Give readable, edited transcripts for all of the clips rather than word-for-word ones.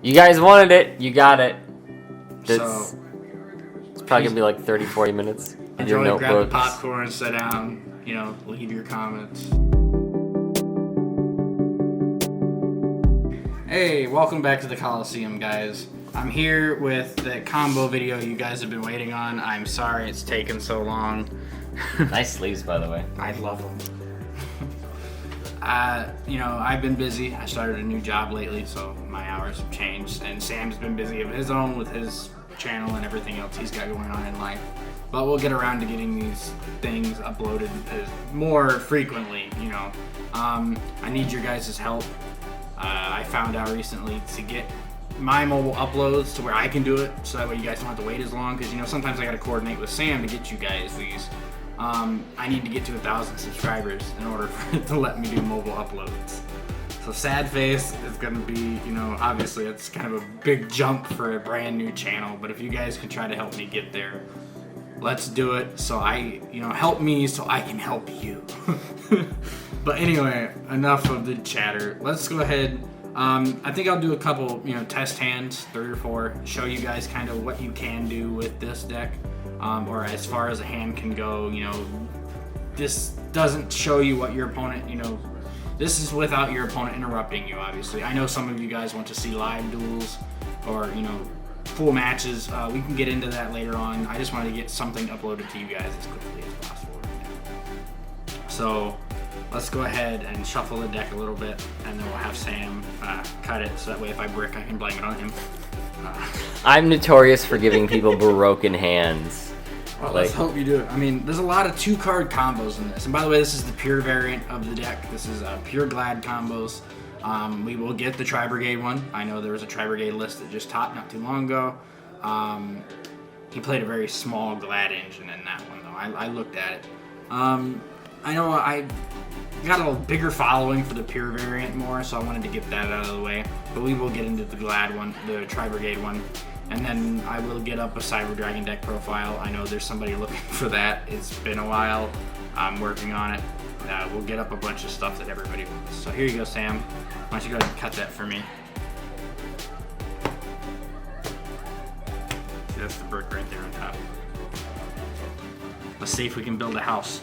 You guys wanted it. You got it. It's probably gonna be like 30, 40 minutes. Enjoy, grab the popcorn, sit down, leave your comments. Hey, welcome back to the Coliseum, guys. I'm here with the combo video you guys have been waiting on. I'm sorry it's taken so long. Nice sleeves, by the way. I love them. I've been busy. I started a new job lately, so my hours have changed. And Sam's been busy of his own with his channel and everything else he's got going on in life. But we'll get around to getting these things uploaded more frequently, I need your guys' help. I found out recently to get my mobile uploads to where I can do it, so that way you guys don't have to wait as long, because sometimes I gotta coordinate with Sam to get you guys these. I need to get to 1,000 subscribers in order for it to let me do mobile uploads. So sad face is gonna be, obviously it's kind of a big jump for a brand new channel, but if you guys can try to help me get there, let's do it. So help me so I can help you. But anyway, enough of the chatter. Let's go ahead. I think I'll do a couple, test hands, 3 or 4, show you guys kind of what you can do with this deck, or as far as a hand can go. This doesn't show you what your opponent, this is without your opponent interrupting you, obviously. I know some of you guys want to see live duels or, full matches. We can get into that later on. I just wanted to get something uploaded to you guys as quickly as possible right now. So let's go ahead and shuffle the deck a little bit, and then we'll have Sam cut it, so that way if I brick, I can blame it on him. I'm notorious for giving people broken hands. Well, let's hope you do it. I mean, there's a lot of 2-card combos in this. And by the way, this is the pure variant of the deck. This is pure Glad combos. We will get the Tri-Brigade one. I know there was a Tri-Brigade list that just topped not too long ago. He played a very small Glad engine in that one, though. I looked at it. I know I got a bigger following for the pure variant more, so I wanted to get that out of the way. But we will get into the Glad one, the Tri-Brigade one. And then I will get up a Cyber Dragon deck profile. I know there's somebody looking for that. It's been a while. I'm working on it. We'll get up a bunch of stuff that everybody wants. So here you go, Sam. Why don't you go ahead and cut that for me? See, that's the brick right there on top. Let's see if we can build a house.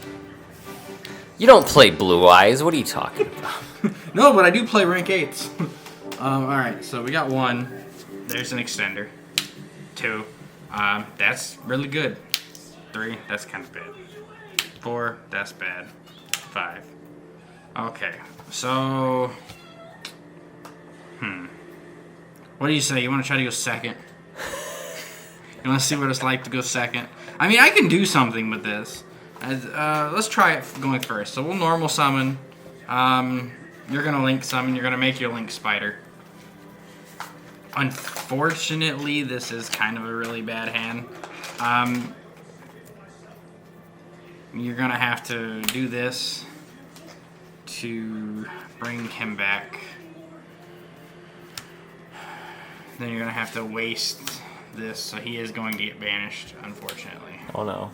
You don't play Blue Eyes. What are you talking about? No, but I do play rank 8s. Alright, so we got 1. There's an extender. 2. That's really good. 3. That's kind of bad. 4. That's bad. 5. Okay, so what do you say? You want to try to go second? You want to see what it's like to go second? I mean, I can do something with this. Let's try it going first. So we'll normal summon. You're gonna link summon. You're gonna make your link spider. Unfortunately, this is kind of a really bad hand. You're gonna have to do this to bring him back. Then you're gonna have to waste this, so he is going to get banished, unfortunately. Oh no.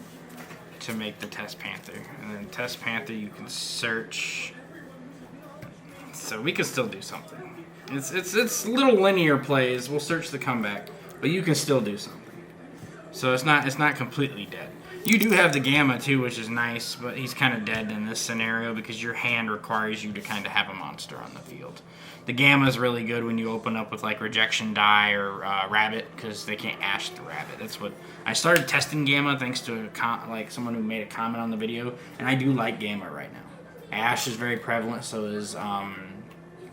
To make the Test Panther. And then Test Panther you can search. So we can still do something. It's little linear plays. We'll search the comeback, but you can still do something. So it's not completely dead. You do have the Gamma too, which is nice, but he's kind of dead in this scenario because your hand requires you to kind of have a monster on the field. The Gamma is really good when you open up with like Rejection Die or Rabbit, because they can't Ash the Rabbit. That's what I started testing Gamma thanks to someone who made a comment on the video, and I do like Gamma right now. Ash is very prevalent, so is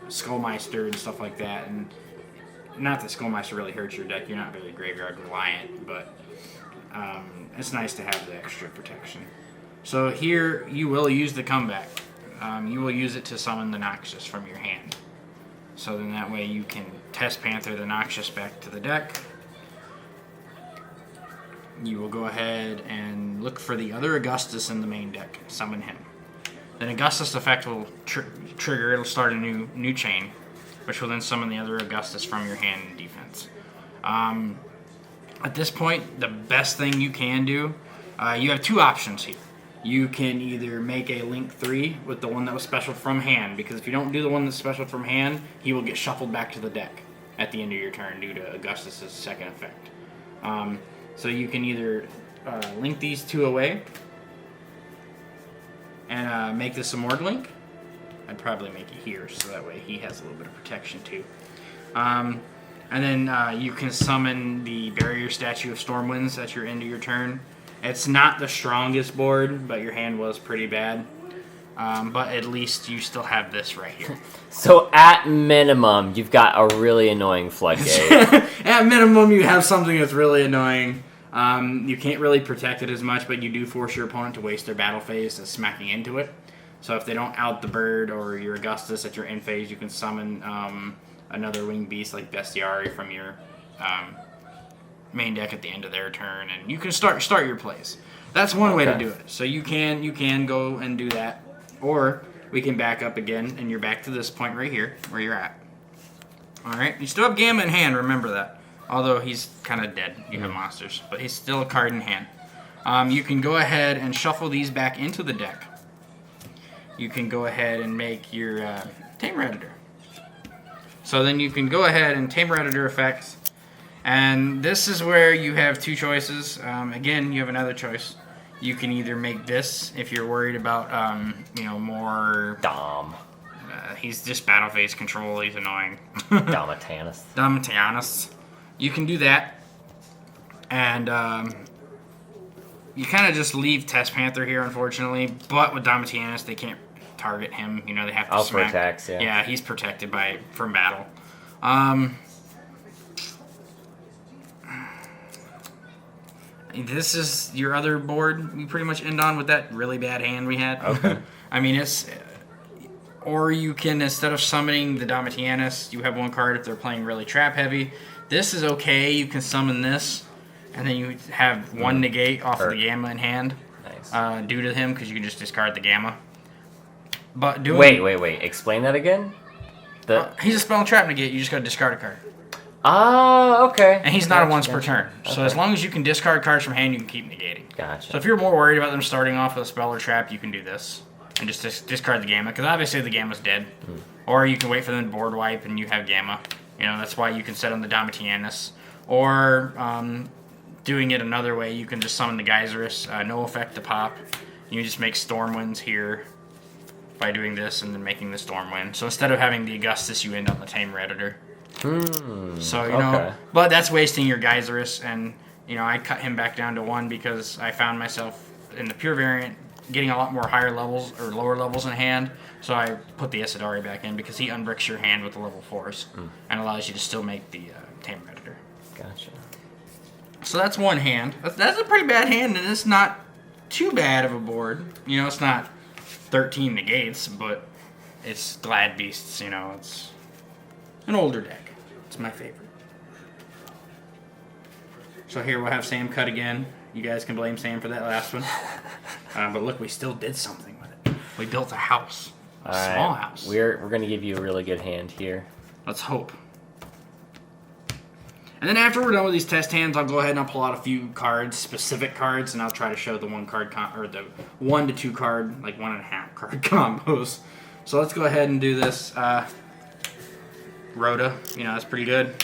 Skullmeister and stuff like that, and not that Skullmeister really hurts your deck. You're not really graveyard reliant, but it's nice to have the extra protection. So here you will use the comeback. You will use it to summon the Noxious from your hand. So then that way you can Test Panther the Noxious back to the deck. You will go ahead and look for the other Augustus in the main deck, summon him. Then Augustus effect will trigger. It'll start a new chain, which will then summon the other Augustus from your hand in defense. At this point, the best thing you can do, you have 2 options here. You can either make a Link 3 with the one that was special from hand, because if you don't do the one that's special from hand, he will get shuffled back to the deck. at the end of your turn due to Augustus's second effect. So you can either link these two away and make this a Mord link. I'd probably make it here so that way he has a little bit of protection too. And then you can summon the Barrier Statue of Stormwinds at your end of your turn. It's not the strongest board, but your hand was pretty bad. But at least you still have this right here. So at minimum, you've got a really annoying floodgate. At minimum, you have something that's really annoying. You can't really protect it as much, but you do force your opponent to waste their battle phase to smacking into it. So if they don't out the bird or your Augustus at your end phase, you can summon another winged beast like Bestiari from your main deck at the end of their turn, and you can start your plays. That's one way to do it. So you can go and do that, or we can back up again, and you're back to this point right here where you're at. All right, you still have Gamma in hand. Remember that. Although he's kind of dead, you have monsters, but he's still a card in hand. You can go ahead and shuffle these back into the deck. You can go ahead and make your Tame Redditor. So then you can go ahead and Tame Redditor effects. And this is where you have two choices. Again, you have another choice. You can either make this if you're worried about, more... Dom. He's just battle phase control. He's annoying. Domitianus. You can do that. And you kind of just leave Test Panther here, unfortunately. But with Domitianus, they can't target him. They have to smack. Attacks, yeah. Yeah, he's protected from battle. This is your other board. We pretty much end on with that really bad hand we had. Okay. I mean, it's... Or you can, instead of summoning the Domitianus, you have one card if they're playing really trap heavy. This is okay. You can summon this, and then you have one negate off of the Gamma in hand. Nice. Due to him, because you can just discard the Gamma. But doing... Wait. Explain that again? He's a spell and trap negate. You just got to discard a card. Ah, okay. And he's not a once per turn. So as long as you can discard cards from hand, you can keep negating. Gotcha. So if you're more worried about them starting off with a spell or trap, you can do this. And just discard the Gamma, because obviously the Gamma's dead. Or you can wait for them to board wipe and you have Gamma. That's why you can set on the Domitianus. Or doing it another way, you can just summon the Geyserus, no effect to pop. You just make Stormwinds here by doing this and then making the Stormwind. So instead of having the Augustus, you end on the Tame Redditor. So, but that's wasting your Geyserus, and, I cut him back down to 1 because I found myself in the pure variant getting a lot more higher levels or lower levels in hand, so I put the Isidari back in because he unbricks your hand with the level 4s and allows you to still make the Tame Redditor. Gotcha. So that's one hand. That's a pretty bad hand, and it's not too bad of a board. It's not 13 negates, but it's Glad Beasts, it's an older deck. It's my favorite. So here we'll have Sam cut again. You guys can blame Sam for that last one. But look, we still did something with it. We built a house. A small house. We're going to give you a really good hand here. Let's hope. And then after we're done with these test hands, I'll go ahead and I'll pull out a few cards, specific cards, and I'll try to show the or the 1 to 2 card, like 1.5 card combos. So let's go ahead and do this. Rhoda, that's pretty good.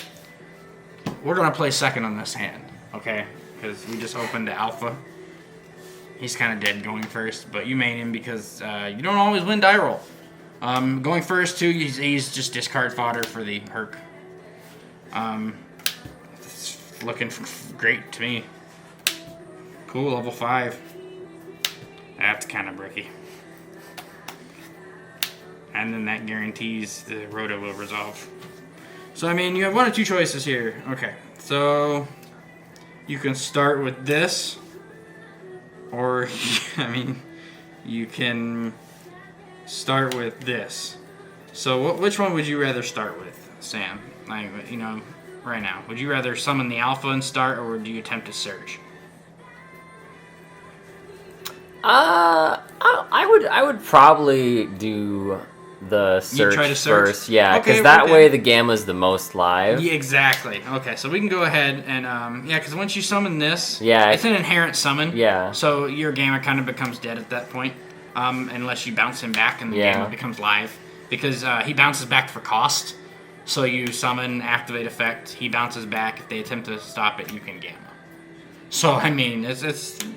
We're going to play second on this hand, okay? Because we just opened the alpha. He's kind of dead going first, but you main him because you don't always win die roll. Going first, too, he's just discard fodder for the Herc. It's looking great to me. Cool, level 5. That's kind of bricky. And then that guarantees the Rhoda will resolve. So, I mean, you have 1 or 2 choices here. Okay, so you can start with this. Or, you can start with this. So, which one would you rather start with, Sam? Right now. Would you rather summon the alpha and start, or do you attempt to search? I would probably do the search, try to search first. Yeah, because that way the Gamma's the most live. Yeah, exactly. Okay, so we can go ahead and, because once you summon this, yeah, it's an inherent summon. Yeah. So your Gamma kind of becomes dead at that point, unless you bounce him back and the Gamma becomes live. Because he bounces back for cost. So you summon, activate effect, he bounces back. If they attempt to stop it, you can Gamma. So, I mean,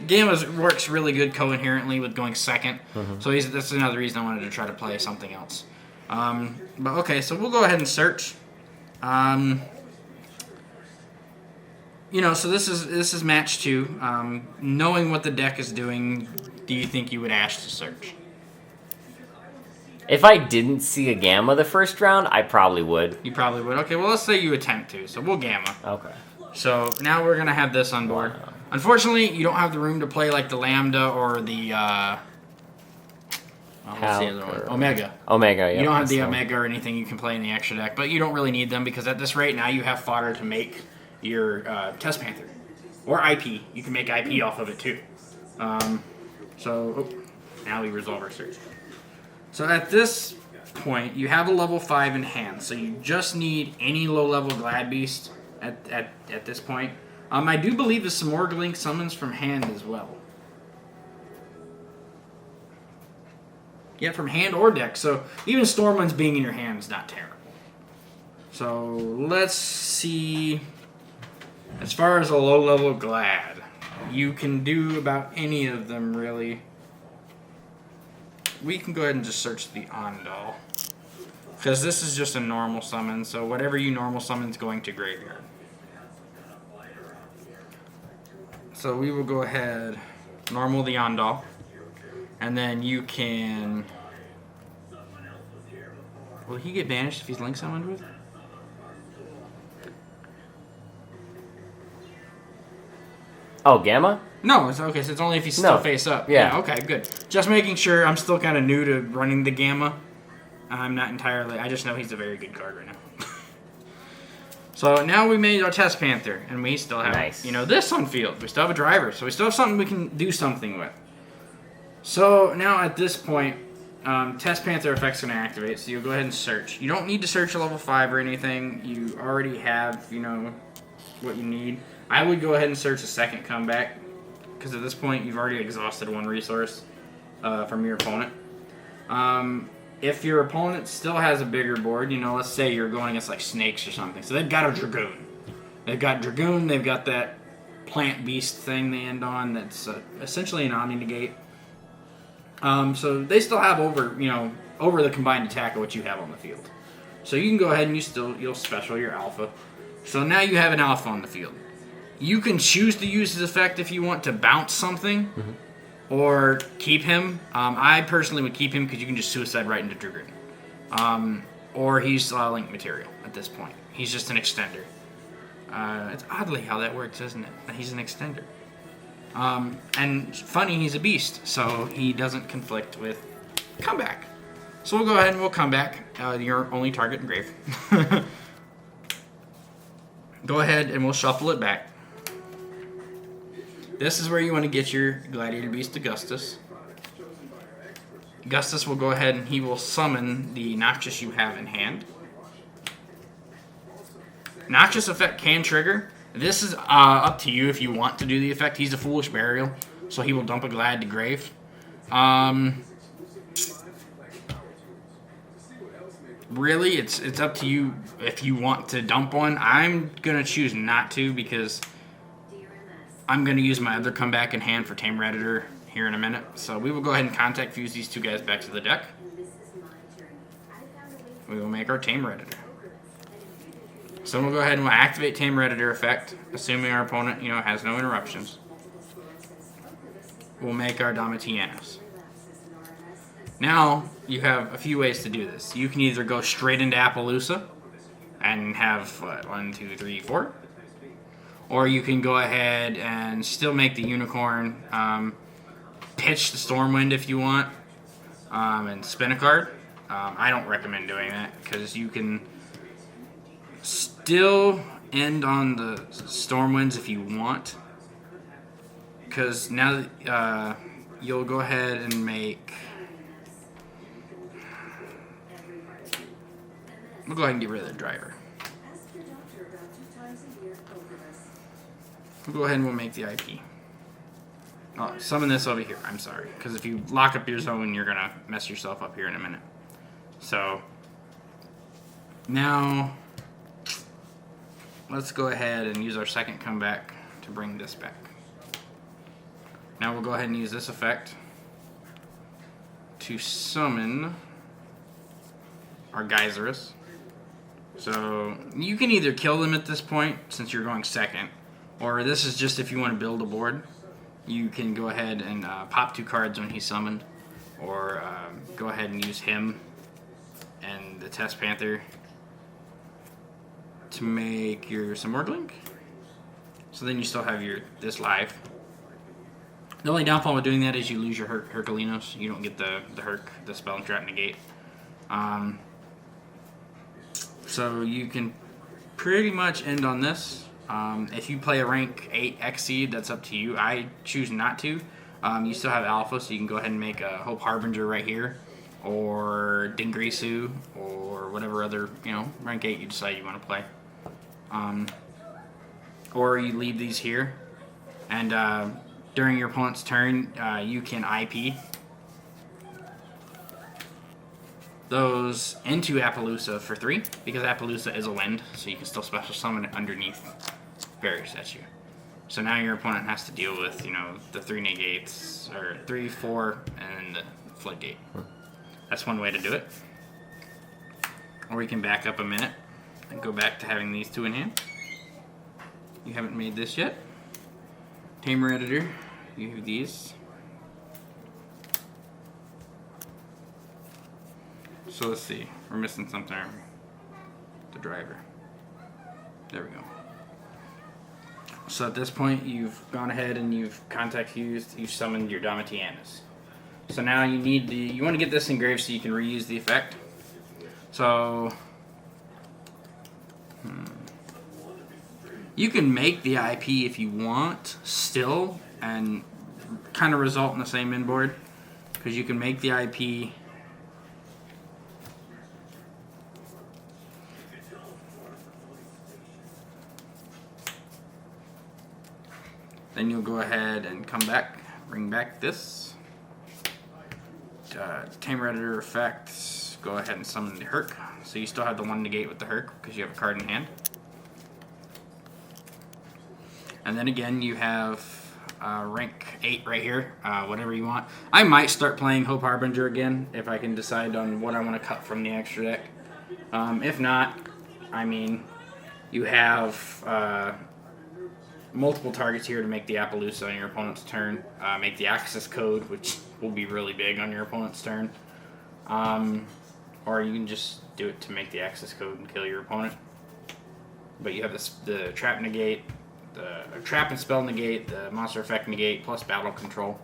Gamma works really good coherently with going second. So that's another reason I wanted to try to play something else. But okay, so we'll go ahead and search. So this is match 2. Knowing what the deck is doing, do you think you would ash to search? If I didn't see a Gamma the first round, I probably would. You probably would. Okay, well, let's say you attempt to, so we'll Gamma. Okay. So now we're going to have this on board. Wow. Unfortunately, you don't have the room to play like the Lambda or the what's the other one? Omega. Omega, yeah. You don't have the Omega or anything you can play in the extra deck, but you don't really need them because at this rate now you have fodder to make your Test Panther. Or IP. You can make IP off of it too. Now we resolve our search. So at this point, you have a level 5 in hand, so you just need any low-level Glad Beast at this point. I do believe the Smorgling summons from hand as well. Yeah, from hand or deck, so even Stormwinds being in your hand is not terrible. So let's see. As far as a low-level Glad, you can do about any of them, really. We can go ahead and just search the Ondal. Because this is just a normal summon, so whatever you normal summon is going to graveyard. So we will go ahead, normal the Ondal. And then you can... Will he get banished if he's link summoned with? Oh, Gamma? No, it's okay. So it's only if he's still face up. Yeah. Okay, good. Just making sure. I'm still kind of new to running the Gamma. I'm not entirely. I just know he's a very good card right now. So now we made our Test Panther, and we still have this on field. We still have a driver, so we still have something we can do something with. So now at this point, Test Panther effect's going to activate. So you'll go ahead and search. You don't need to search a level 5 or anything. You already have, what you need. I would go ahead and search a second comeback, because at this point you've already exhausted one resource from your opponent. If your opponent still has a bigger board, let's say you're going against like snakes or something, so they've got a Dragoon. They've got that plant beast thing they end on that's essentially an Omni-Negate. So they still have over the combined attack of what you have on the field. So you can go ahead and you'll special your alpha. So now you have an alpha on the field. You can choose to use his effect if you want to bounce something, or keep him. I personally would keep him because you can just suicide right into Dragoon. Or he's link material at this point. He's just an extender. It's oddly how that works, isn't it? He's an extender. And funny, he's a beast, so he doesn't conflict with comeback. So we'll go ahead and we'll come back. Your only target in grave. Go ahead and we'll shuffle it back. This is where you want to get your Gladiator Beast Augustus. Augustus will go ahead and he will summon the Noxious you have in hand. Noxious effect can trigger. This is up to you if you want to do the effect. He's a Foolish Burial, so he will dump a Glad to grave. Really, it's up to you if you want to dump one. I'm going to choose not to because I'm going to use my other comeback in hand for Tame Redditor here in a minute. So we will go ahead and contact fuse these two guys back to the deck. We will make our Tame Redditor. So we'll go ahead and we'll activate Tame Redditor effect, assuming our opponent, has no interruptions. We'll make our Damatianos. Now, you have a few ways to do this. You can either go straight into Appaloosa and have, 1, 2, 3, 4. Or you can go ahead and still make the Unicorn, pitch the Stormwind if you want, and spin a card. I don't recommend doing that because you can still end on the Stormwinds if you want. Because now that, you'll go ahead and make... We'll go ahead and get rid of the driver. We'll go ahead and we'll make the IP. Oh, summon this over here. I'm sorry. Because if you lock up your zone, you're going to mess yourself up here in a minute. So, now let's go ahead and use our second comeback to bring this back. Now we'll go ahead and use this effect to summon our Geysirus. So you can either kill them at this point since you're going second, or this is just if you want to build a board. You can go ahead and pop 2 cards when he's summoned, or go ahead and use him and the Test Panther to make your Simorglink. So then you still have this live. The only downfall with doing that is you lose your Herculinos. You don't get the Spell and Trap Negate. So you can pretty much end on this. If you play a rank 8 Exceed, that's up to you. I choose not to. You still have Alpha, so you can go ahead and make a Hope Harbinger right here, or Dingrisu, or whatever other rank 8 you decide you want to play. Or you leave these here, and during your opponent's turn, you can IP those into Appaloosa for 3, because Appaloosa is a wind, so you can still special summon it underneath barriers at you. So now your opponent has to deal with, the 3 negates, or 3, 4, and the floodgate. That's one way to do it. Or we can back up a minute and go back to having these 2 in hand. You haven't made this yet. Tamer Editor, you have these. So let's see, we're missing something, aren't we? The driver. There we go. So at this point, you've gone ahead and you've contact fused, you've summoned your Domitianus. So now you want to get this engraved so you can reuse the effect. So, you can make the IP if you want still, and kind of result in the same inboard, because you can make the IP then you'll go ahead and come back, bring back this Tamer Editor effect, go ahead and summon the Herc, so you still have the 1 negate with the Herc because you have a card in hand. And then again, you have rank 8 right here, whatever you want. I might start playing Hope Harbinger again if I can decide on what I want to cut from the extra deck. If not, I mean, you have multiple targets here to make the Appaloosa on your opponent's turn. Make the access code, which will be really big on your opponent's turn. Or you can just do it to make the access code and kill your opponent. But you have the trap negate, the trap and spell negate, the monster effect negate, plus battle control.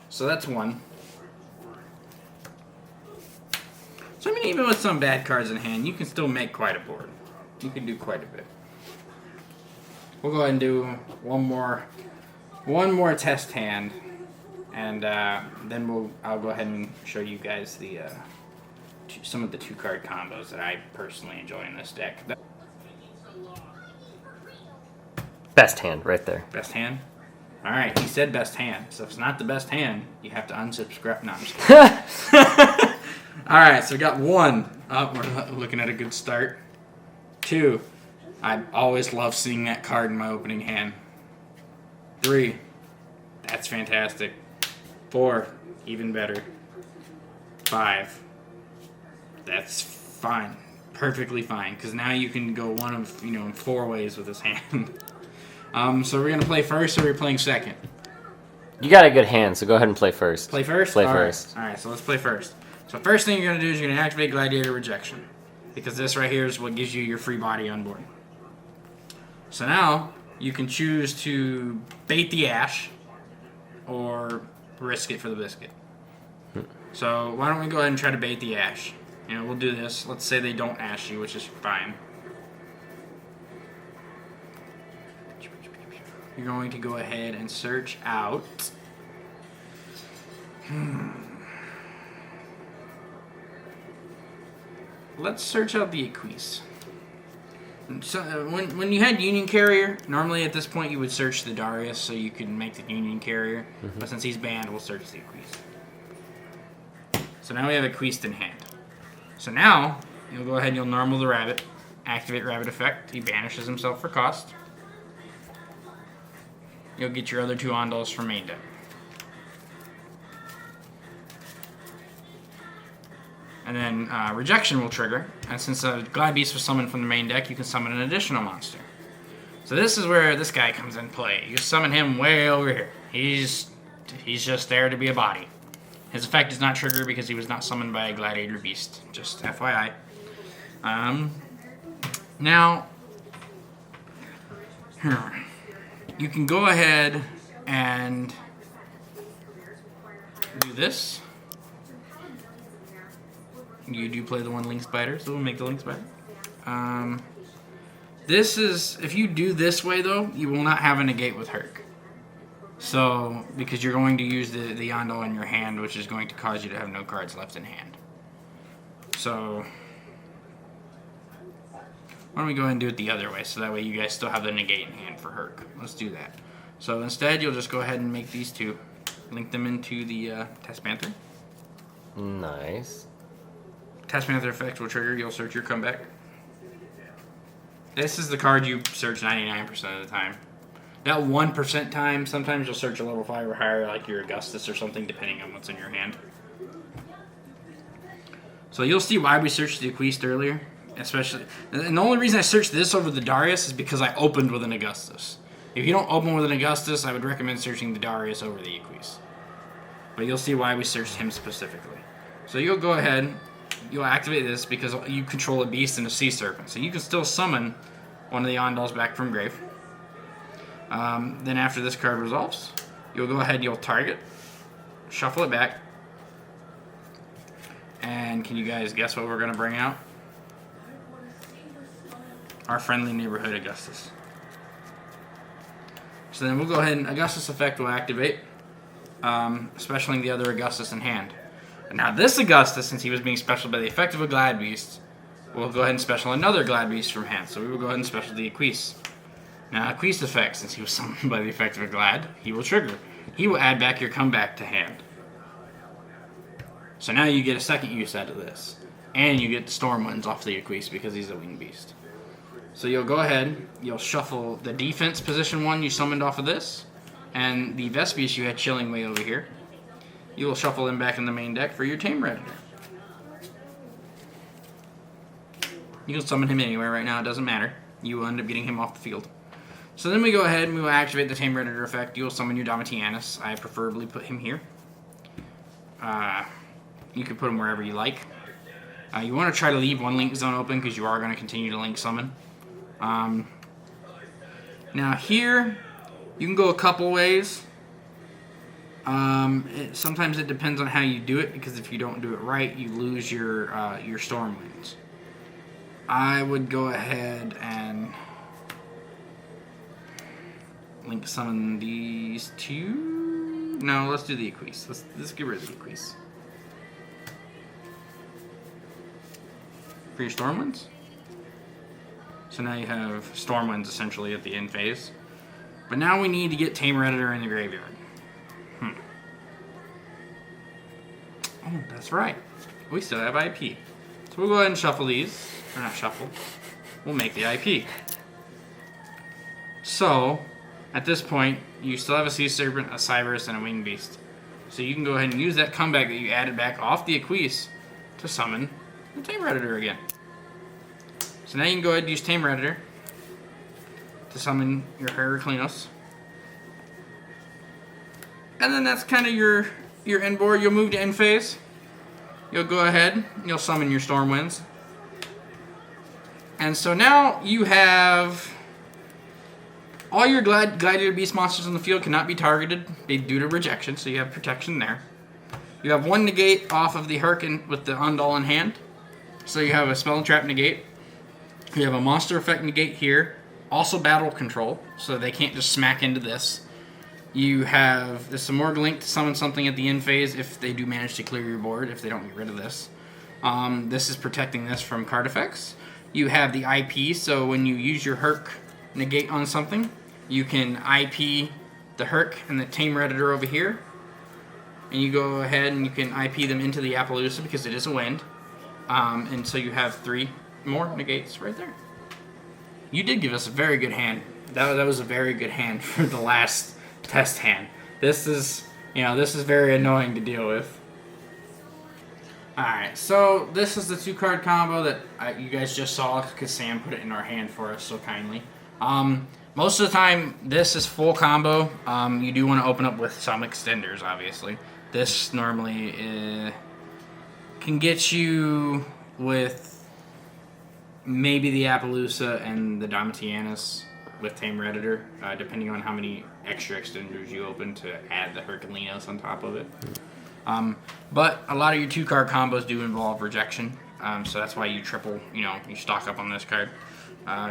So that's one. So I mean, even with some bad cards in hand, you can still make quite a board. You can do quite a bit. We'll go ahead and do one more test hand, and then I'll go ahead and show you guys some of the 2-card combos that I personally enjoy in this deck. Best hand right there. Best hand? Alright, he said best hand. So if it's not the best hand, you have to unsubscribe. No, I'm just kidding. Alright, so we got 1. We're looking at a good start. 2. I always love seeing that card in my opening hand. 3. That's fantastic. 4. Even better. 5. That's fine. Perfectly fine. Because now you can go one of, 4 ways with this hand. So we're going to play first, or we're playing second? You got a good hand, so go ahead and play first. Play first? Play first. Alright, so let's play first. So first thing you're going to do is you're going to activate Gladiator Rejection. Because this right here is what gives you your free body on board. So now, you can choose to bait the ash, or risk it for the biscuit. So why don't we go ahead and try to bait the ash. We'll do this. Let's say they don't ash you, which is fine. You're going to go ahead and search out... Let's search out the Equise. So, when you had Union Carrier, normally at this point you would search the Darius so you could make the Union Carrier. But since he's banned, we'll search the Equise. So now we have Equise in hand. So now, you'll go ahead and you'll normal the rabbit. activate Rabbit effect. He banishes himself for cost. You'll get your other 2 Ondals from main deck. And then Rejection will trigger, and since Glad Beast was summoned from the main deck, you can summon an additional monster. So this is where this guy comes in play. You summon him way over here. He's just there to be a body. His effect is not triggered because he was not summoned by a Gladiator Beast. Just FYI. Now, you can go ahead and do this. You do play the 1 Link Spider, so we'll make the Link Spider. This is, if you do this way though, you will not have a negate with Herc. So, because you're going to use the Yondal in your hand, which is going to cause you to have no cards left in hand. So, why don't we go ahead and do it the other way, so that way you guys still have the negate in hand for Herc. Let's do that. So instead, you'll just go ahead and make these 2. Link them into the Test Panther. Nice. Test Panther effect will trigger, you'll search your comeback. This is the card you search 99% of the time. That 1% time, sometimes you'll search a level 5 or higher, like your Augustus or something, depending on what's in your hand. So you'll see why we searched the Equiste earlier, especially. And the only reason I searched this over the Darius is because I opened with an Augustus. If you don't open with an Augustus, I would recommend searching the Darius over the Equiste. But you'll see why we searched him specifically. So you'll go ahead, you'll activate this because you control a beast and a sea serpent. So you can still summon one of the Ondals back from grave. Then after this card resolves, you'll go ahead, you'll target, shuffle it back. And can you guys guess what we're going to bring out? Our friendly neighborhood Augustus. So then we'll go ahead and Augustus effect will activate, specialing the other Augustus in hand. And now this Augustus, since he was being special by the effect of a Glad Beast, we'll go ahead and special another Glad Beast from hand. So we will go ahead and special the Equiste. Now Equiste effect, since he was summoned by the effect of a Glad, he will trigger. He will add back your comeback to hand. So now you get a second use out of this. And you get the Storm Winds off the Equiste because he's a winged beast. So you'll go ahead, you'll shuffle the defense position 1 you summoned off of this, and the Vespius you had chilling way over here. You will shuffle them back in the main deck for your Tame Redditor. You can summon him anywhere right now, it doesn't matter. You will end up getting him off the field. So then we go ahead and we will activate the Tame Redditor effect. You will summon your Domitianus. I preferably put him here. You can put him wherever you like. You want to try to leave 1 link zone open because you are going to continue to link summon. Now here, you can go a couple ways. Sometimes it depends on how you do it, because if you don't do it right, you lose your Storm Winds. I would go ahead and link summon these 2. No, let's do the Equiste. Let's get rid of the Equiste. For your Storm Winds. So now you have Storm Winds essentially at the end phase. But now we need to get Tame Redditor in the graveyard. Oh, that's right. We still have IP. So we'll go ahead and shuffle these. Or not shuffle. We'll make the IP. So, at this point, you still have a Sea Serpent, a Cybers, and a Winged Beast. So you can go ahead and use that comeback that you added back off the Equiste to summon the Tame Redditor again. So now you can go ahead and use Tame Redditor to summon your Heraclinos. And then that's kind of your end board. You'll move to end phase. You'll go ahead, you'll summon your Storm Winds. And so now you have all your Gladiator Beast monsters on the field cannot be targeted due to rejection, so you have protection there. You have 1 negate off of the Hurricane with the Ondal in hand. So you have a Spell and Trap negate. You have a monster effect negate here. Also battle control, so they can't just smack into this. You have the Simorg Link to summon something at the end phase if they do manage to clear your board, if they don't get rid of this. This is protecting this from card effects. You have the IP, so when you use your Herc negate on something, you can IP the Herc and the Tame Redditor over here. And you go ahead and you can IP them into the Appaloosa because it is a wind. And so you have 3 more negates right there. You did give us a very good hand. That was a very good hand for the last test hand. This is very annoying to deal with. Alright, so this is the 2-card combo that you guys just saw because Sam put it in our hand for us so kindly. Most of the time, this is full combo. You do want to open up with some extenders, obviously. This normally can get you with maybe the Appaloosa and the Domitianus with Tame Redditor, depending on how many extra extenders you open to add the Herculenos on top of it. But a lot of your 2-card combos do involve rejection, so that's why you triple, you stock up on this card.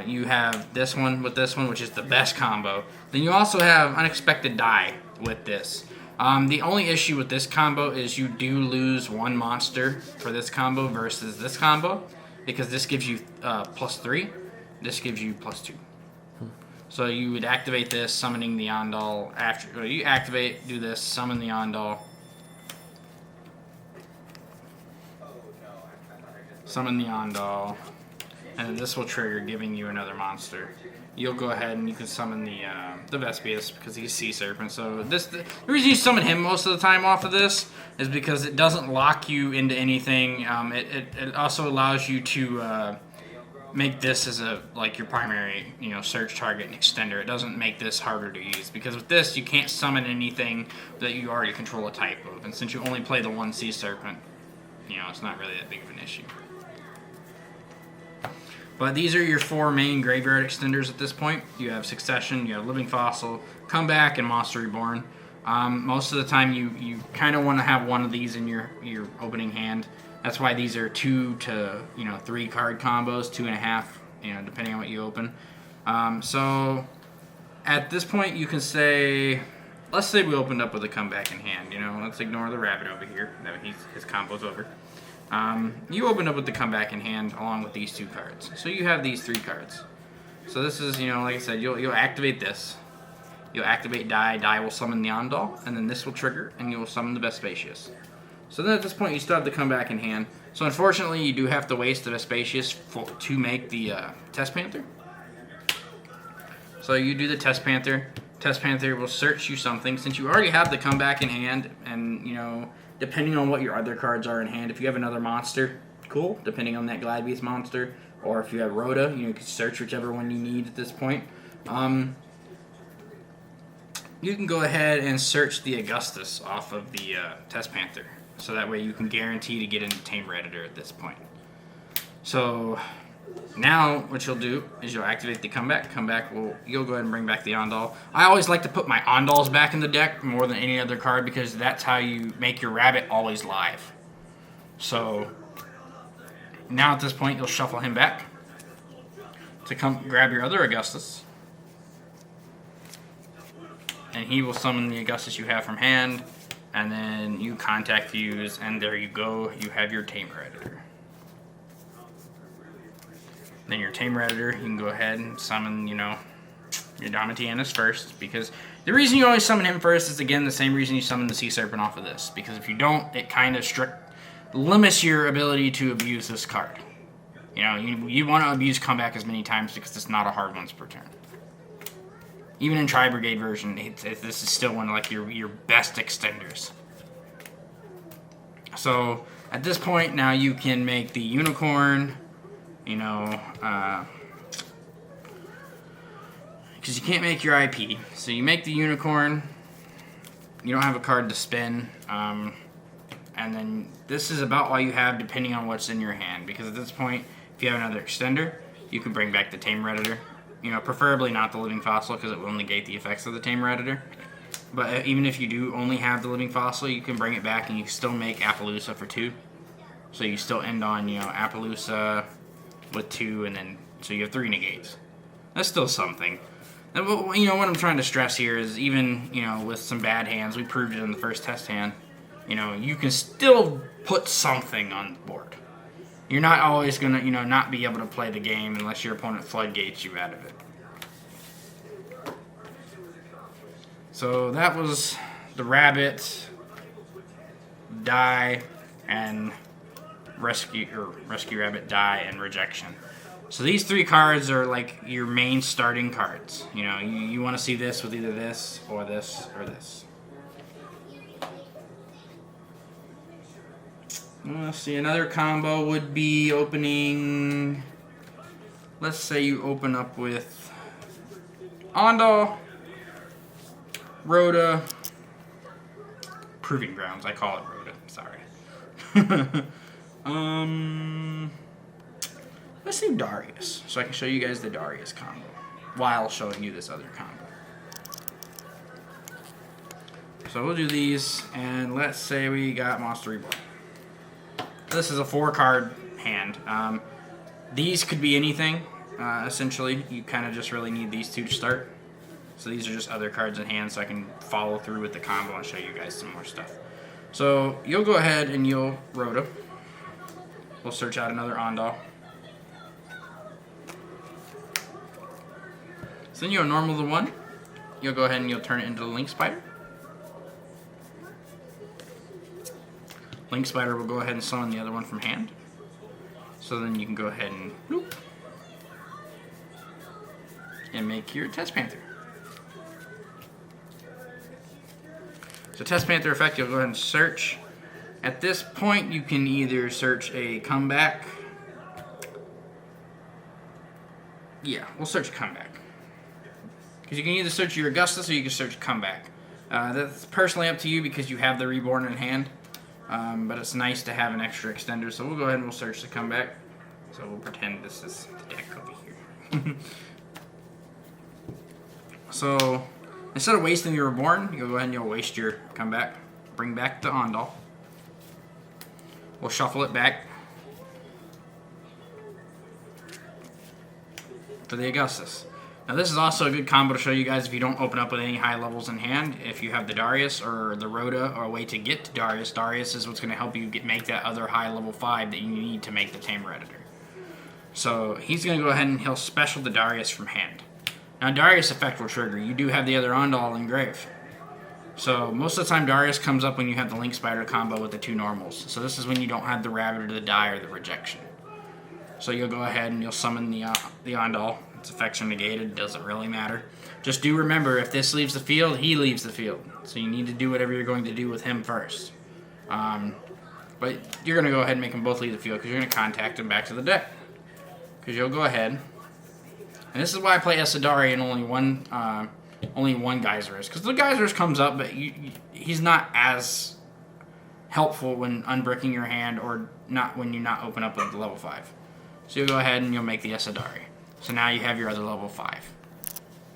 You have this one with this one, which is the best combo. Then you also have Unexpected Die with this. The only issue with this combo is you do lose 1 monster for this combo versus this combo, because this gives you +3, this gives you +2. So you would activate this, summoning the Yondal after you activate, do this, summon the Yondal. Summon the Yondal, and then this will trigger, giving you another monster. You'll go ahead and you can summon the Vespius because he's Sea Serpent. So the reason you summon him most of the time off of this is because it doesn't lock you into anything. It also allows you to make this as your primary search target and extender. It doesn't make this harder to use because with this you can't summon anything that you already control a type of, and since you only play the 1 Sea Serpent, it's not really that big of an issue. But these are your 4 main graveyard extenders at this point. You have Succession, you have Living Fossil, Comeback, and Monster Reborn. Most of the time you kind of want to have one of these in your opening hand. That's why these are 2 to 3 card combos, 2.5, depending on what you open. So at this point you can say, let's say we opened up with a Comeback in hand. Let's ignore the rabbit over here. His combo's over. You open up with the Comeback in hand along with these 2 cards. So you have these 3 cards. So this is, like I said, you'll activate this. You'll activate Die. Die will summon the Yondal, and then this will trigger, and you will summon the Vespasius. So then at this point, you still have the Comeback in hand. So unfortunately, you do have to waste the Vespasius to make the Test Panther. So you do the Test Panther. Test Panther will search you something. Since you already have the Comeback in hand, and, depending on what your other cards are in hand, if you have another monster, cool, depending on that Gladiator monster, or if you have Rhoda, you can search whichever one you need at this point. You can go ahead and search the Augustus off of the Test Panther, so that way you can guarantee to get into Tame Redditor at this point. So now what you'll do is you'll activate the Comeback. You'll go ahead and bring back the Yondal. I always like to put my Ondals back in the deck more than any other card because that's how you make your rabbit always live. So now at this point you'll shuffle him back to come grab your other Augustus. And he will summon the Augustus you have from hand, and then you contact fuse, and there you go. You have your Tame Redditor. Then your Tame Redditor, you can go ahead and summon, your Domitianus first, because the reason you always summon him first is, again, the same reason you summon the Sea Serpent off of this, because if you don't, it kind of limits your ability to abuse this card. You want to abuse Comeback as many times because it's not a hard once per turn. Even in Tri-Brigade version, this is still one of your best extenders. So at this point now you can make the Unicorn, because you can't make your IP. So you make the Unicorn, you don't have a card to spin, and then this is about all you have depending on what's in your hand, because at this point, if you have another extender, you can bring back the Tame Redditor. Preferably not the Living Fossil because it will negate the effects of the Tame Redditor. But even if you do only have the Living Fossil, you can bring it back and you can still make Appaloosa for 2. So you still end on, Appaloosa with 2, and then, so you have 3 negates. That's still something. And, what I'm trying to stress here is even, with some bad hands, we proved it in the first test hand, you can still put something on the board. You're not always going to, not be able to play the game unless your opponent floodgates you out of it. So that was the Rabbit, Die, and Rescue Rabbit, Die, and Rejection. So these 3 cards are like your main starting cards. You know, you want to see this with either this or this or this. Let's see, another combo would be opening... Let's say you open up with Andal, Rhoda, Proving Grounds. I call it Rhoda. Sorry. Let's do Darius, so I can show you guys the Darius combo while showing you this other combo. So we'll do these, and let's say we got Monster Reborn. This is a 4-card hand. These could be anything, essentially. You kind of just really need these 2 to start. So these are just other cards in hand, so I can follow through with the combo and show you guys some more stuff. So you'll go ahead and you'll Rhoda. We'll search out another Andal. So then you'll normal the 1. You'll go ahead and you'll turn it into the Link Spider. Link Spider will go ahead and summon the other one from hand. So then you can go ahead and whoop, and make your Test Panther. So Test Panther effect, you'll go ahead and search. At this point, you can either search a comeback. Yeah, we'll search a comeback. Because you can either search your Augustus or you can search comeback. That's personally up to you because you have the Reborn in hand. But it's nice to have an extra extender, so we'll go ahead and we'll search the comeback. So we'll pretend this is the deck over here. So instead of wasting your Reborn, you'll go ahead and you'll waste your comeback. Bring back the Andal. We'll shuffle it back for the Augustus. Now this is also a good combo to show you guys if you don't open up with any high levels in hand. If you have the Darius or the Rhoda or a way to get to Darius, Darius is what's going to help you make that other high level 5 that you need to make the Tamer Editor. So he's going to go ahead and he'll special the Darius from hand. Now Darius effect will trigger. You do have the other Andal in grave. So most of the time Darius comes up when you have the Link Spider combo with the 2 normals. So this is when you don't have the Rabbit or the Die or the Rejection. So you'll go ahead and you'll summon the Andal. Its effects are negated, doesn't really matter. Just do remember, if this leaves the field, he leaves the field. So you need to do whatever you're going to do with him first. But you're going to go ahead and make them both leave the field because you're going to contact him back to the deck. Because you'll go ahead. And this is why I play Esadari and only one Geyserist. Because the Geyserist comes up, but he's not as helpful when unbricking your hand or not when you not open up with the level 5. So you'll go ahead and you'll make the Esadari. So now you have your other level 5.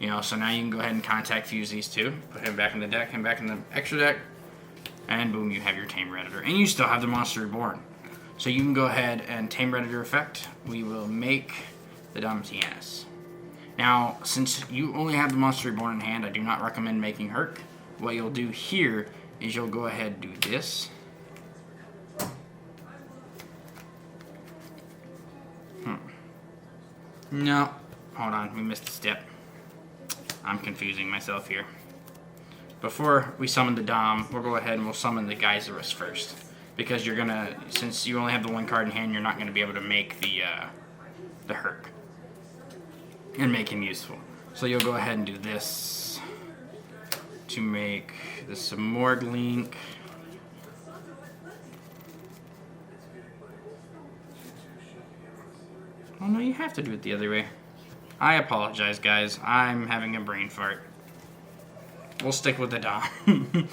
You know, so now you can go ahead and contact fuse these 2. Put him back in the deck, him back in the extra deck. And boom, you have your Tamer Editor. And you still have the Monster Reborn. So you can go ahead and Tamer Editor effect. We will make the Domitianus. Now, since you only have the Monster Reborn in hand, I do not recommend making Herc. What you'll do here is you'll go ahead and do this. No, hold on, we missed a step. I'm confusing myself here. Before we summon the Dom, we'll go ahead and we'll summon the Geyserist first. Because you're gonna, since you only have the 1 card in hand, you're not gonna be able to make the Herc. And make him useful. So you'll go ahead and do this to make the Simorg Link. Oh no, you have to do it the other way. I apologize, guys. I'm having a brain fart. We'll stick with the Dom.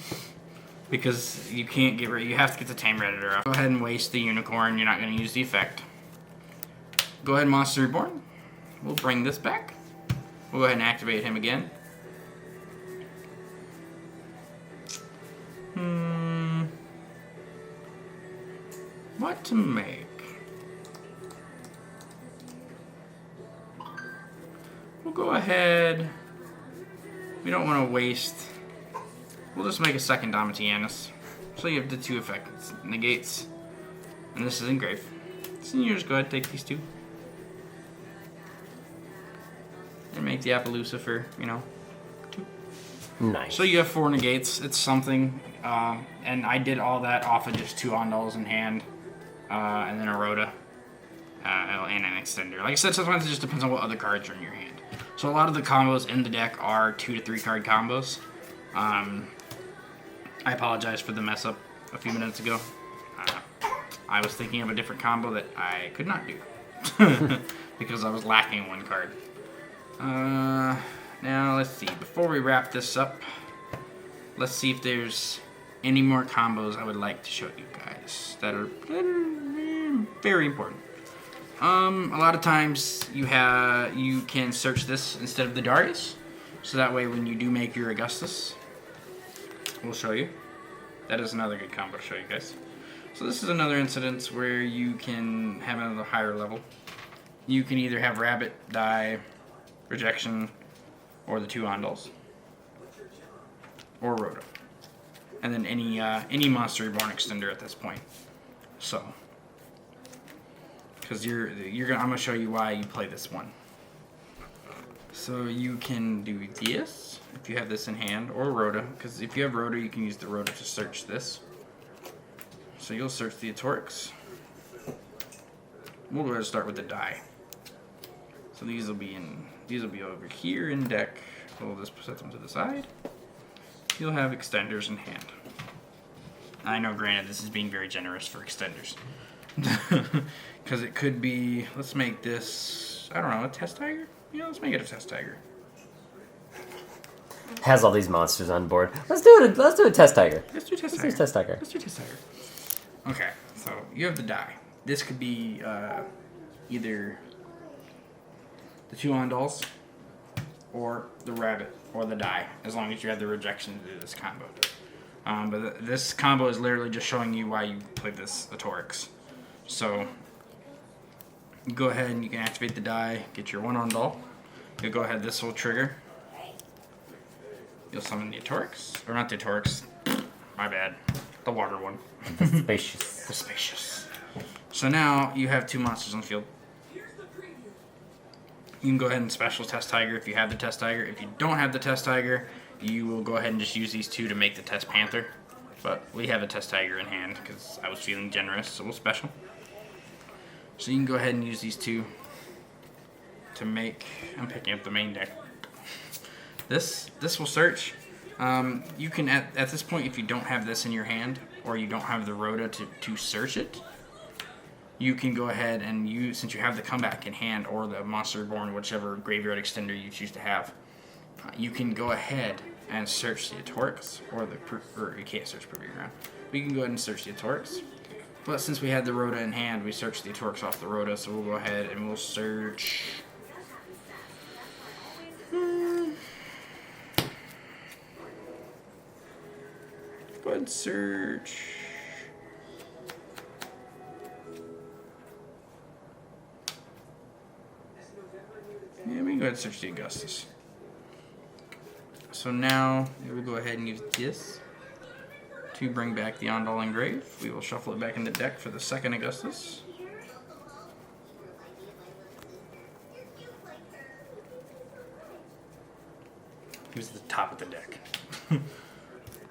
Because you can't get rid, you have to get the Tamer Editor off. Go ahead and waste the Unicorn. You're not going to use the effect. Go ahead, Monster Reborn. We'll bring this back. We'll go ahead and activate him again. What to make? We'll go ahead. We don't want to waste. We'll just make a second Domitianus. So you have the 2 effects. Negates. And this is engrave. So you just go ahead and take these 2. And make the Appaloosa for, 2. Nice. So you have 4 negates. It's something. And I did all that off of just 2 Andals in hand. And then a Rhoda. and an extender. Like I said, sometimes it just depends on what other cards are in your hand. So a lot of the combos in the deck are 2 to 3 card combos. I apologize for the mess up a few minutes ago. I was thinking of a different combo that I could not do because I was lacking one card. Now let's see. Before we wrap this up, let's see if there's any more combos I would like to show you guys that are very important. A lot of times you can search this instead of the Darius, so that way when you do make your Augustus, we'll show you. That is another good combo to show you guys. So this is another instance where you can have it at a higher level. You can either have Rabbit, Die, Rejection, or the 2 Ondals, or Rhoda, and then any Monster Reborn extender at this point. So, because I'm gonna show you why you play this one. So you can do this if you have this in hand, or Rhoda, because if you have Rhoda, you can use the Rhoda to search this. So you'll search the Atorix. We'll go ahead and start with the Die. So these will be over here in deck. We'll just set them to the side. You'll have extenders in hand. I know, granted, this is being very generous for extenders. Because it could be, let's make this, I don't know, a Test Tiger? Yeah, let's make it a Test Tiger. Has all these monsters on board. Let's do it. Let's do a Test Tiger. Let's do Test Tiger. Let's do Test Tiger. Let's do Test Tiger. Okay, so you have the Die. This could be either the 2 Ondals, or the Rabbit, or the Die, as long as you have the Rejection to do this combo. But this combo is literally just showing you why you played this Atorix. So, you go ahead and you can activate the Die, get your 1 Ondal. You'll go ahead, this will trigger. You'll summon the Atorix, or not the Atorix, my bad, the water one. The Spacious. The Spacious. So now you have 2 monsters on the field. You can go ahead and special Test Tiger if you have the Test Tiger. If you don't have the Test Tiger, you will go ahead and just use these 2 to make the Test Panther. But we have a Test Tiger in hand because I was feeling generous, so we'll special. So you can go ahead and use these 2 to make, I'm picking up the main deck. This will search. You can, at this point, if you don't have this in your hand, or you don't have the Rhoda to search it, you can go ahead and use, since you have the comeback in hand, or the Monster Reborn, whichever graveyard extender you choose to have, you can go ahead and search the Atorix, or you can't search Privy Ground, but you can go ahead and search the Atorix. But since we had the Rhoda in hand, we searched the Atorix off the Rhoda, so we'll go ahead and we'll search. Go ahead and search. Yeah, we can go ahead and search the Augustus. So now we'll go ahead and use this to bring back the Ondal Engrave. We will shuffle it back in the deck for the second Augustus. He was at the top of the deck.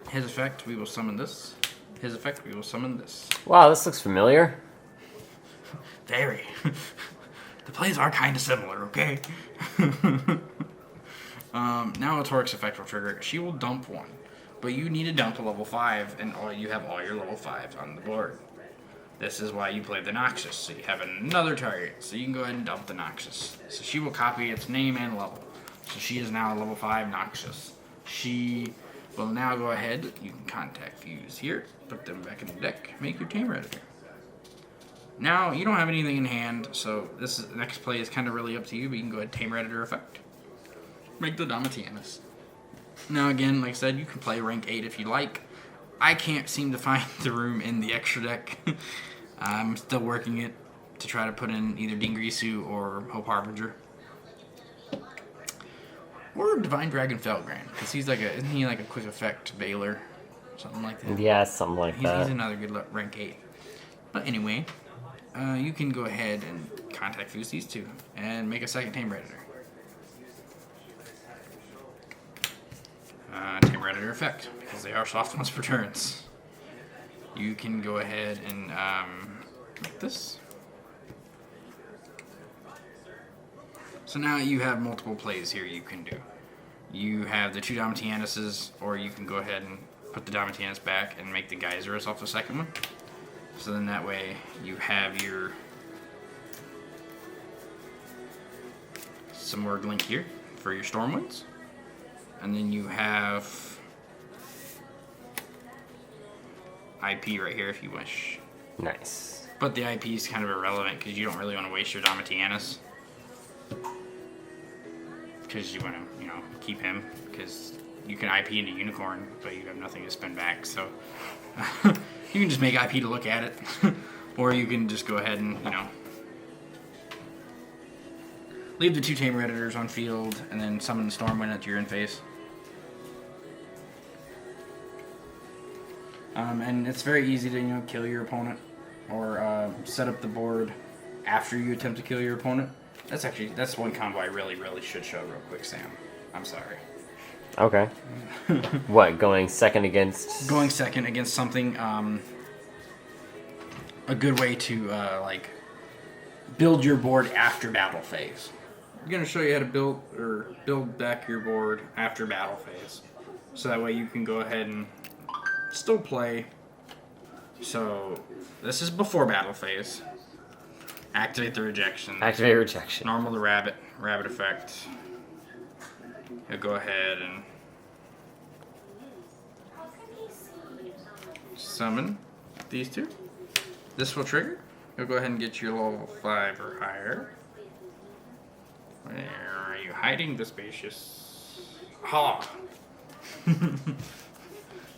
His effect, we will summon this. His effect, we will summon this. Wow, this looks familiar. Very. The plays are kind of similar, okay? Now Atorix effect will trigger. She will dump 1. But you need to dump a level 5, and you have all your level 5s on the board. This is why you play the Noxus, so you have another target. So you can go ahead and dump the Noxus. So she will copy its name and level. So she is now a level 5 Noxus. She will now go ahead, you can contact Fuse here, put them back in the deck, make your Tamer Editor. Now, you don't have anything in hand, so the next play is kind of really up to you, but you can go ahead and Tamer Editor effect. Make the Domitianus. Now again, like I said, you can play rank 8 if you like. I can't seem to find the room in the extra deck. I'm still working it to try to put in either Dingrisu or Hope Harbinger. Or Divine Dragon Felgrand, because isn't he like a quick effect Baylor? Something like that. Yeah, something like that. He's another good rank 8. But anyway, you can go ahead and contact Fuse these 2 and make a second Tamer Editor. Tamer Editor effect, because they are soft ones for turns. You can go ahead and make this. So now you have multiple plays here you can do. You have the 2 Domitianuses, or you can go ahead and put the Domitianus back and make the Geysers off the second one. So then that way you have your some more Glink here for your Stormwinds. And then you have IP right here if you wish. Nice. But the IP is kind of irrelevant because you don't really want to waste your Domitianus. Because you want to, you know, keep him. Because you can IP into Unicorn, but you have nothing to spend back. So you can just make IP to look at it. Or you can just go ahead and, you know, leave the 2 Tamer Editors on field and then summon the Stormwind at your end phase. And it's very easy to, you know, kill your opponent or set up the board after you attempt to kill your opponent. That's one combo I really should show real quick, Sam. I'm sorry. Okay. What, going second against? Going second against something, a good way to, like, build your board after battle phase. I'm going to show you how to build back your board after battle phase. So that way you can go ahead and still play. So this is before battle phase. Activate the rejection. Activate rejection. Normal the rabbit effect. You'll go ahead and summon these 2. This will trigger. You'll go ahead and get your level 5 or higher. Where are you hiding, Vespacious? Ha!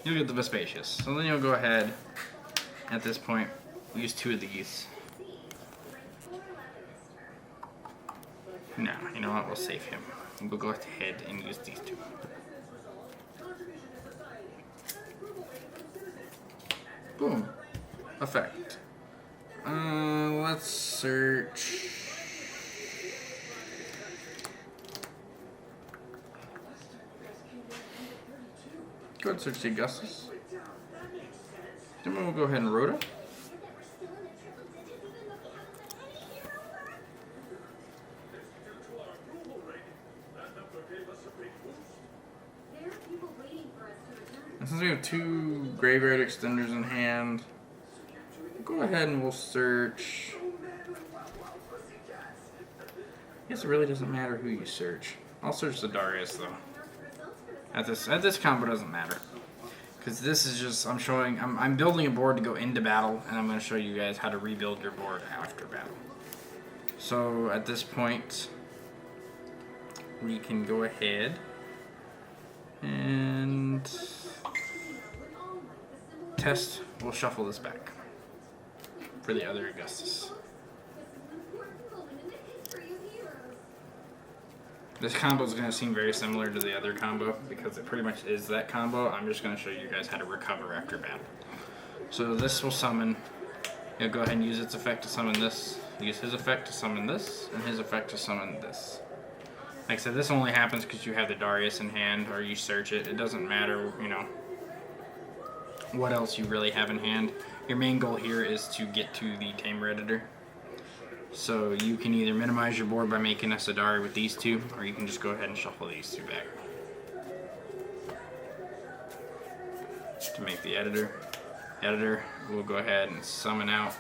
You'll get the Vespacious. So then you'll go ahead, at this point, use 2 of these. No, you know what? We'll save him. We'll go ahead and use these 2. Boom. Effect. Let's search. Go ahead and search the Augustus. Then we'll go ahead and Rhoda. And since we have 2 Graveyard Extenders in hand, go ahead and we'll search. I guess it really doesn't matter who you search. I'll search the Darius though. At this combo doesn't matter, because this is just I'm building a board to go into battle, and I'm going to show you guys how to rebuild your board after battle. So at this point, we can go ahead and test. We'll shuffle this back for the other Augustus. This combo is going to seem very similar to the other combo because it pretty much is that combo. I'm just going to show you guys how to recover after battle. So this will summon. You'll go ahead and use its effect to summon this. Use his effect to summon this, and his effect to summon this. Like I said, this only happens because you have the Darius in hand or you search it. It doesn't matter, you know, what else you really have in hand. Your main goal here is to get to the Tamer Editor. So you can either minimize your board by making a Sadari with these 2, or you can just go ahead and shuffle these 2 back. To make the editor, we'll go ahead and summon out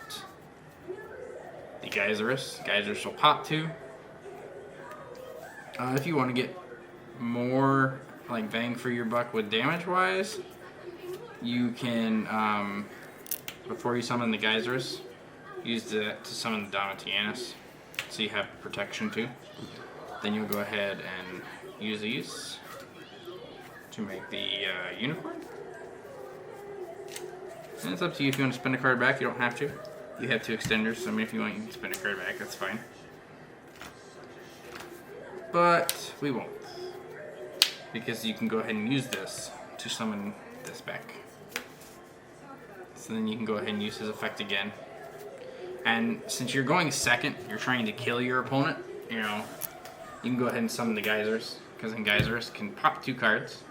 the Geysers. Geysers will pop 2. If you want to get more like bang for your buck with damage wise, you can, before you summon the Geysers, use that to summon the Domitianus, so you have protection too. Then you'll go ahead and use these to make the Unicorn. And it's up to you if you want to spend a card back. You don't have to. You have 2 extenders, so I mean, if you want, you can spend a card back. That's fine. But we won't, because you can go ahead and use this to summon this back. So then you can go ahead and use his effect again. And since you're going second, you're trying to kill your opponent, you know, you can go ahead and summon the Geysers, because then Geysers can pop 2 cards.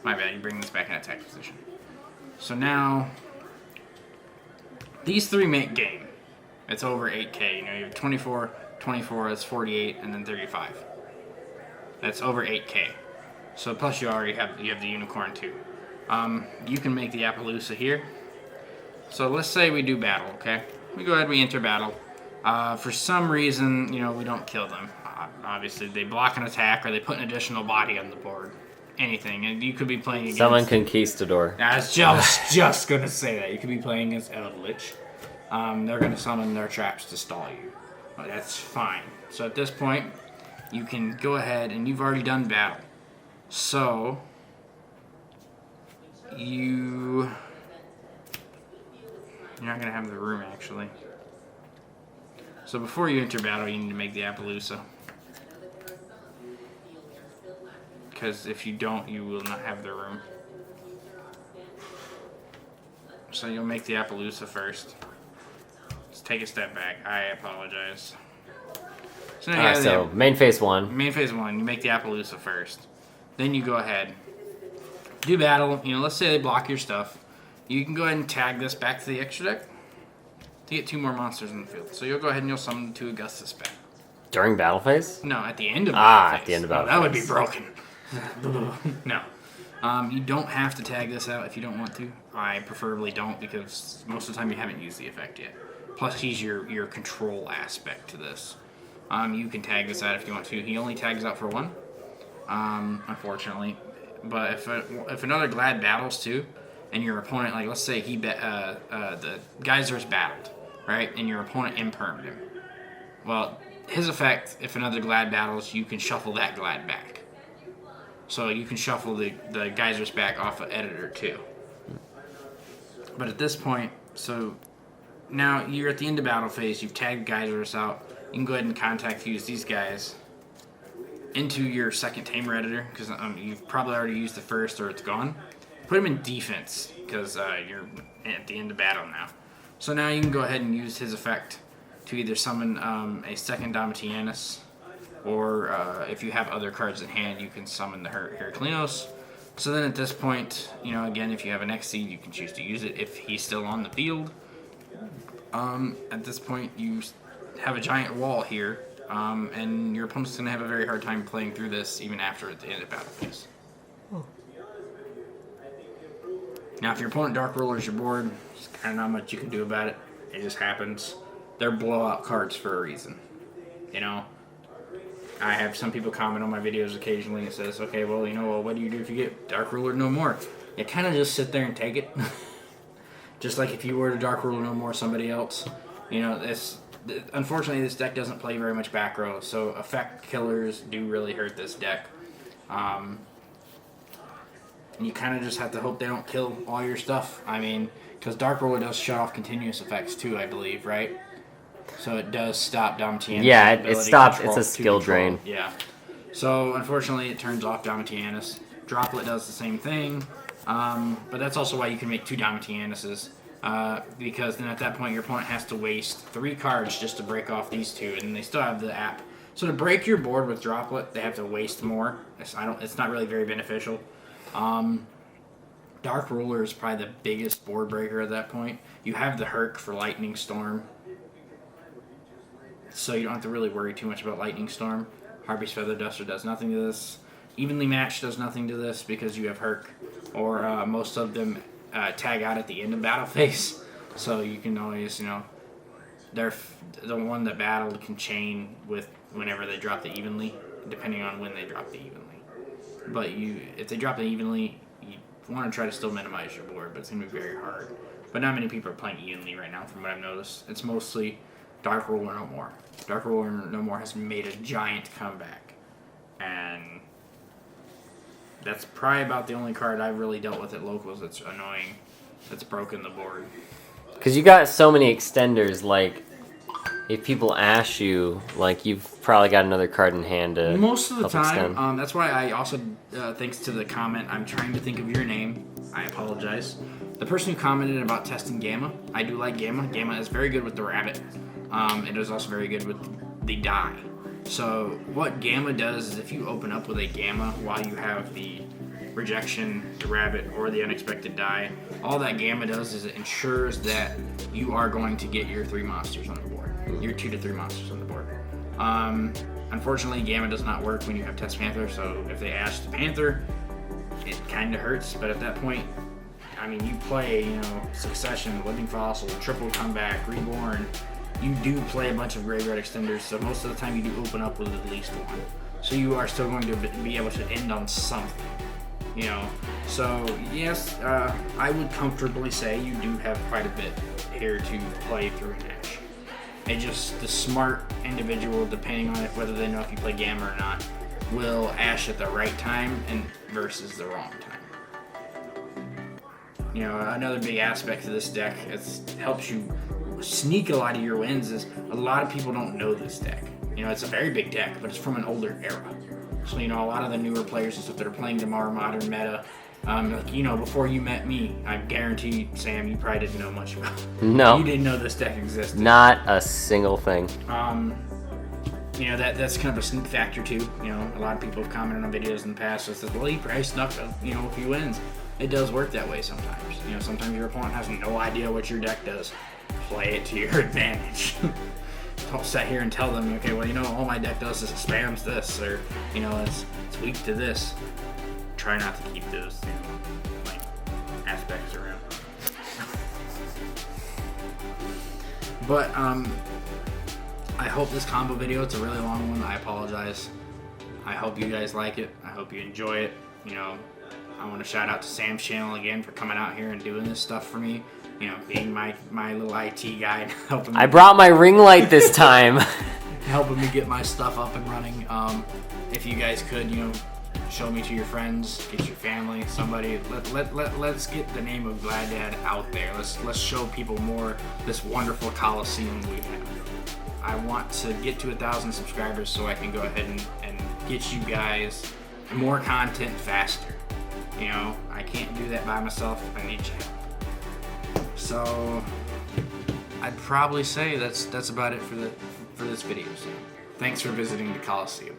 My bad, you bring this back in attack position. So now, these 3 make game. It's over 8k, you know, you have 24, 24 is 48, and then 35. That's over 8K. So plus you have the unicorn too. You can make the Appaloosa here. So let's say we do battle, okay? We go ahead, we enter battle. For some reason, we don't kill them. Obviously, they block an attack or they put an additional body on the board. Anything. And you could be playing against... Summon Conquistador. I was just going to say that. You could be playing against Eldritch. They're going to summon their traps to stall you. Well, that's fine. So at this point, you can go ahead and you've already done battle. So, you're not going to have the room, actually. So before you enter battle, you need to make the Appaloosa. Because if you don't, you will not have the room. So you'll make the Appaloosa first. Let's take a step back. I apologize. So, now so main phase 1. Main phase 1, you make the Appaloosa first. Then you go ahead, do battle. Let's say they block your stuff. You can go ahead and tag this back to the extra deck to get 2 more monsters in the field. So you'll go ahead and you'll summon 2 Augustus back. During battle phase? No, at the end of battle phase. At the end of battle phase. That would be broken. No. You don't have to tag this out if you don't want to. I preferably don't because most of the time you haven't used the effect yet. Plus he's your control aspect to this. You can tag this out if you want to. He only tags out for 1. Unfortunately. But if another Glad battles too, and your opponent, like let's say the Geyser's battled, right, and your opponent impermed him. Well, his effect, if another Glad battles, you can shuffle that Glad back. So you can shuffle the Geyser's back off of editor too. But at this point, so now you're at the end of battle phase, you've tagged Geyser's out, you can go ahead and contact fuse these guys into your second tamer editor, because you've probably already used the first or it's gone. Put them in defense, because you're at the end of battle now. So now you can go ahead and use his effect to either summon a second Domitianus, or if you have other cards in hand, you can summon the Heraclinos. So then at this point, again, if you have an Exceed, you can choose to use it if he's still on the field. At this point, you have a giant wall here, and your opponent's going to have a very hard time playing through this even after at the end of battle phase. Now, if your opponent Dark Rulers your board, there's kind of not much you can do about it. It just happens. They're blowout cards for a reason. I have some people comment on my videos occasionally and says, okay, well, what do you do if you get Dark Ruler no more? You kind of just sit there and take it. Just like if you were to Dark Ruler no more somebody else. Unfortunately, this deck doesn't play very much back row, so effect killers do really hurt this deck. And you kind of just have to hope they don't kill all your stuff. Because Dark Ruler does shut off continuous effects too, I believe, right? So it does stop Domitianus. Yeah, it stops. It's a skill drain. Yeah. So unfortunately, it turns off Domitianus. Droplet does the same thing. But that's also why you can make 2 Domitianuses. Because then at that point, your opponent has to waste 3 cards just to break off these 2, and they still have the app. So to break your board with Droplet, they have to waste more. It's not really very beneficial. Dark Ruler is probably the biggest board breaker at that point. You have the Herc for Lightning Storm, so you don't have to really worry too much about Lightning Storm. Harpy's Feather Duster does nothing to this. Evenly Matched does nothing to this because you have Herc, or most of them tag out at the end of battle phase. So you can always, they're the one that battled can chain with whenever they drop the Evenly, depending on when they drop the Evenly. But if they drop the Evenly, you want to try to still minimize your board, but it's going to be very hard. But not many people are playing Evenly right now, from what I've noticed. It's mostly Dark Ruler No More. Dark Ruler No More has made a giant comeback. And that's probably about the only card I've really dealt with at locals that's annoying, that's broken the board. Because you got so many extenders, like, if people ash you, like, you've probably got another card in hand to most of the help time. That's why I also, thanks to the comment, I'm trying to think of your name. I apologize. The person who commented about testing Gamma, I do like Gamma. Gamma is very good with the rabbit. It is also very good with the die. So what Gamma does is if you open up with a Gamma while you have the rejection, the rabbit, or the unexpected die, all that Gamma does is it ensures that you are going to get your 3 monsters on the board. Your 2 to 3 monsters on the board. Unfortunately, Gamma does not work when you have Test Panther, so if they ash the Panther, it kind of hurts, but at that point, I mean, you play, you know, Succession, Living Fossil, Triple Comeback, Reborn. You do play a bunch of graveyard extenders, so most of the time you do open up with at least one. So you are still going to be able to end on something, you know. So yes, I would comfortably say you do have quite a bit here to play through an Ash. It just, the smart individual, depending on whether they know if you play Gamma or not, will Ash at the right time and versus the wrong time. You know, another big aspect to this deck, it helps you sneak a lot of your wins, is a lot of people don't know this deck. You know, it's a very big deck, but it's from an older era. So, you know, a lot of the newer players and stuff that are playing the more modern meta, like, you know, before you met me, I guarantee, Sam, you probably didn't know much about it. No. You didn't know this deck existed. Not a single thing. You know, that's kind of a sneak factor too. You know, a lot of people have commented on videos in the past that says, well, he probably snuck, you know, a few wins. It does work that way sometimes. You know, sometimes your opponent has no idea what your deck does. Play it to your advantage. Don't sit here and tell them, okay, well, you know, all my deck does is it spams this, or, you know, it's weak to this. Try not to keep those, you know, like, aspects around. But, I hope this combo video, it's a really long one, I apologize. I hope you guys like it. I hope you enjoy it. You know, I want to shout out to Sam's channel again for coming out here and doing this stuff for me. You know, being my little IT guy, helping me. I brought my ring light this time. Helping me get my stuff up and running. If you guys could, you know, show me to your friends, get your family, somebody. Let's get the name of Gladiator out there. Let's show people more this wonderful Coliseum we have. I want to get to 1,000 subscribers so I can go ahead and get you guys more content faster. You know, I can't do that by myself. I need your help. So I'd probably say that's about it for this video. So thanks for visiting the Coliseum.